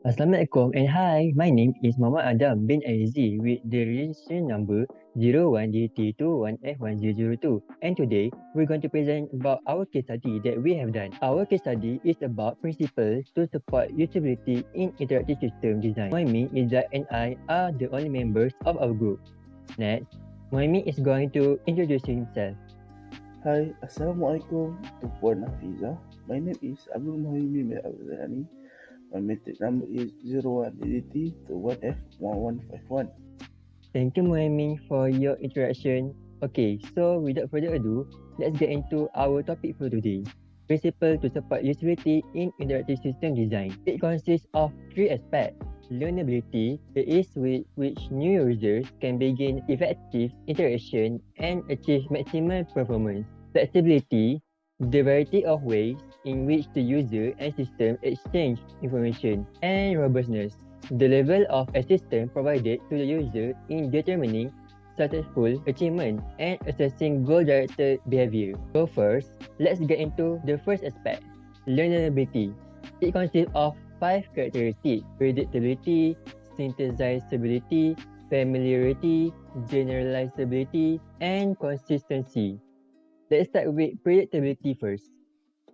Assalamualaikum and hi, my name is Muhammad Adam bin Azizi with the registration number 01DT21F1002, and today we're going to present about our case study that we have done. Our case study is about principles to support usability in interactive system design. Muhaimin, EZZAT and I are the only members of our group. Next, Muhaimin is going to introduce himself. Hi, Assalamualaikum to Puan Hafiza. My name is MUHAIMIN bin ZALANI. My metric number is 01DT to 1F1151. Thank you, Muhaimin, for your introduction. Okay, so without further ado, let's get into our topic for today. Principle to support usability in interactive system design. It consists of three aspects. Learnability, it is with which new users can begin effective interaction and achieve maximum performance. Flexibility, the variety of ways in which the user and system exchange information. And robustness, the level of assistance provided to the user in determining successful achievement and assessing goal-directed behavior. So first, let's get into the first aspect, learnability. It consists of 5 characteristics: predictability, synthesizability, familiarity, generalizability, and consistency. Let's start with predictability first.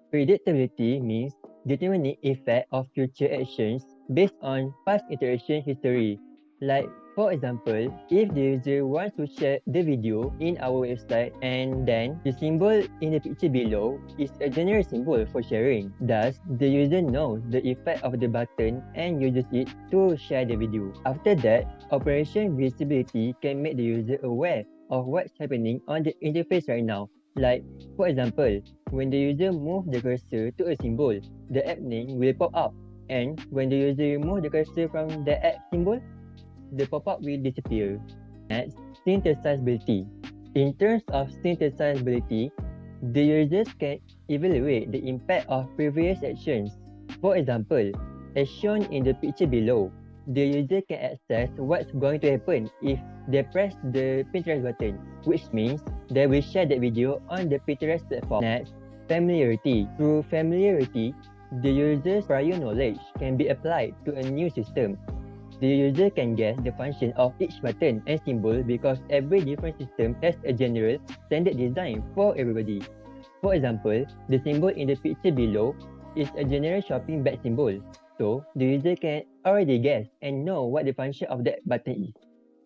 Predictability means determining effect of future actions based on past interaction history. Like, for example, if the user wants to share the video in our website and then the symbol in the picture below is a general symbol for sharing. Thus, the user knows the effect of the button and uses it to share the video. After that, operation visibility can make the user aware of what's happening on the interface right now. Like, for example, when the user moves the cursor to a symbol, the app name will pop up. And when the user removes the cursor from the app symbol, the pop-up will disappear. Next, synthesizability. In terms of synthesizability, the users can evaluate the impact of previous actions. For example, as shown in the picture below, the user can access what's going to happen if they press the Pinterest button, which means they will share that video on the Pinterest platform. Next, familiarity. Through familiarity, the user's prior knowledge can be applied to a new system. The user can guess the function of each button and symbol because every different system has a general standard design for everybody. For example, the symbol in the picture below is a general shopping bag symbol, so the user can already guess and know what the function of that button is,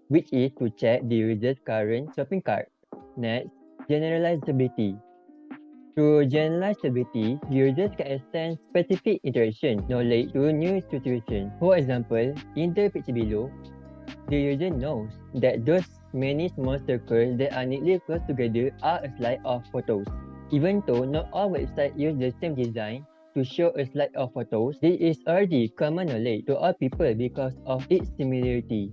which is to check the user's current shopping cart. Next, generalizability. Through generalizability, users can extend specific interaction knowledge to new situations. For example, in the picture below, the user knows that those many small circles that are neatly close together are a slide of photos. Even though not all websites use the same design to show a slide of photos, this is already common knowledge to all people because of its similarity.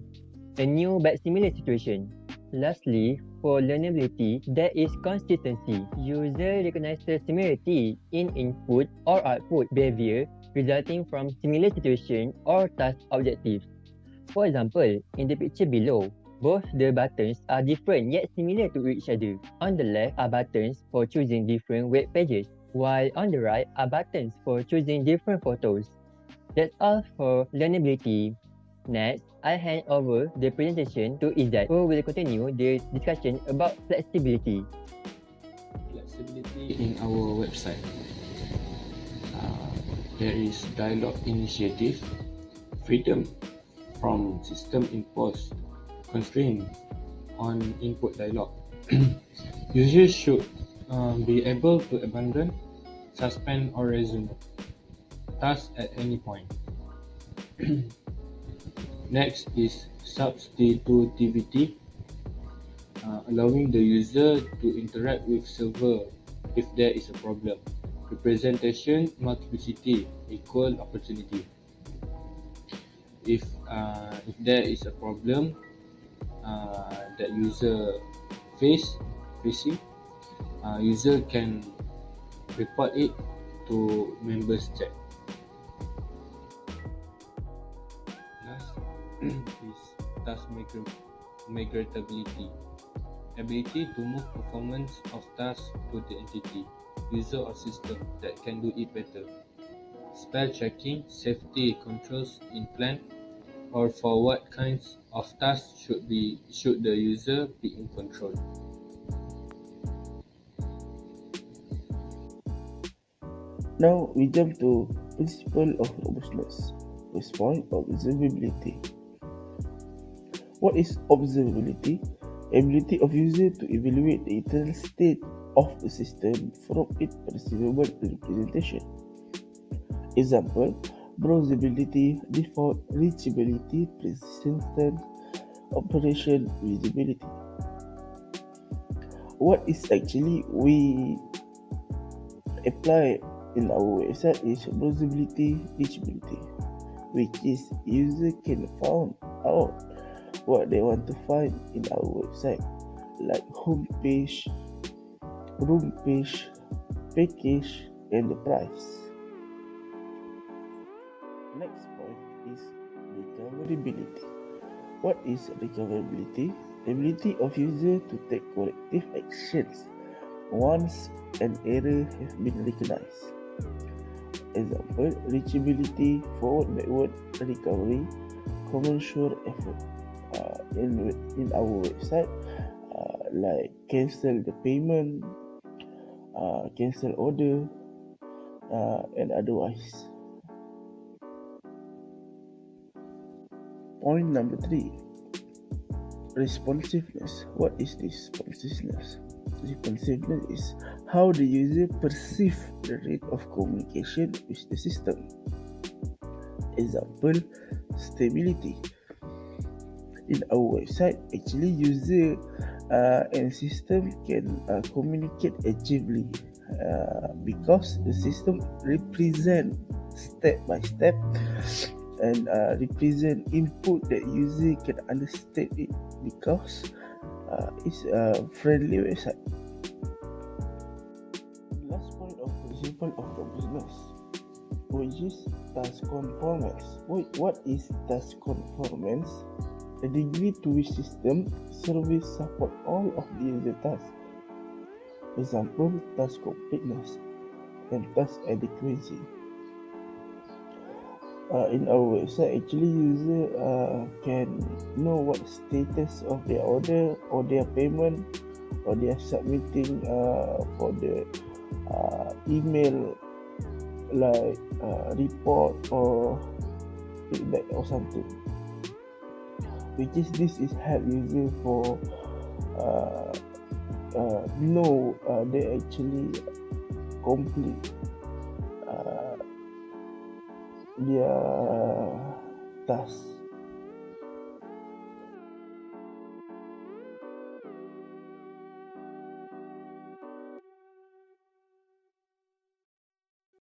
A new but similar situation. Lastly, for learnability, there is consistency. User recognizes similarity in input or output behavior resulting from similar situation or task objectives. For example, in the picture below, both the buttons are different yet similar to each other. On the left are buttons for choosing different web pages, while on the right are buttons for choosing different photos. That's all for learnability. Next, I hand over the presentation to Izzat, who will continue the discussion about flexibility. Flexibility in our website. There is dialogue initiative, freedom from system imposed constraint on input dialogue. Users should be able to abandon, suspend, or resume tasks at any point. Next is substitutivity, allowing the user to interact with server if there is a problem. Representation multiplicity equal opportunity. If there is a problem that user facing, user can report it to members chat. Last is task migratability, ability to move performance of tasks to the entity, user or system that can do it better. spell checking, safety controls in plan, or for what kinds of tasks should the user be in control. Now we jump to principle of robustness. First point, observability. What is observability? Ability of user to evaluate the internal state of the system from its perceivable representation. Example, browsability, default reachability, persistent operation visibility. What is actually we apply in our website is browsability, reachability, which is user can find out what they want to find in our website, like home page, room page, package, and the price. Next point is recoverability. What is recoverability? The ability of user to take corrective actions once an error has been recognized. Example, reachability, forward backward recovery, common sure effort. In our website, like cancel the payment, cancel order, and otherwise. Point number 3, responsiveness. What is responsiveness? Responsiveness is how the user perceives the rate of communication with the system. Example, stability. In our website, actually user and system can communicate actively because the system represent step by step and represent input that user can understand it because it's a friendly website. Last point of principle of robustness, which is task conformance. What is task conformance? The degree to which system service support all of the user tasks. Example, task completeness and task adequacy. In our website, actually user can know what status of their order or their payment or they are submitting for the email like report or feedback or something, which is this is help user for know they actually complete their task.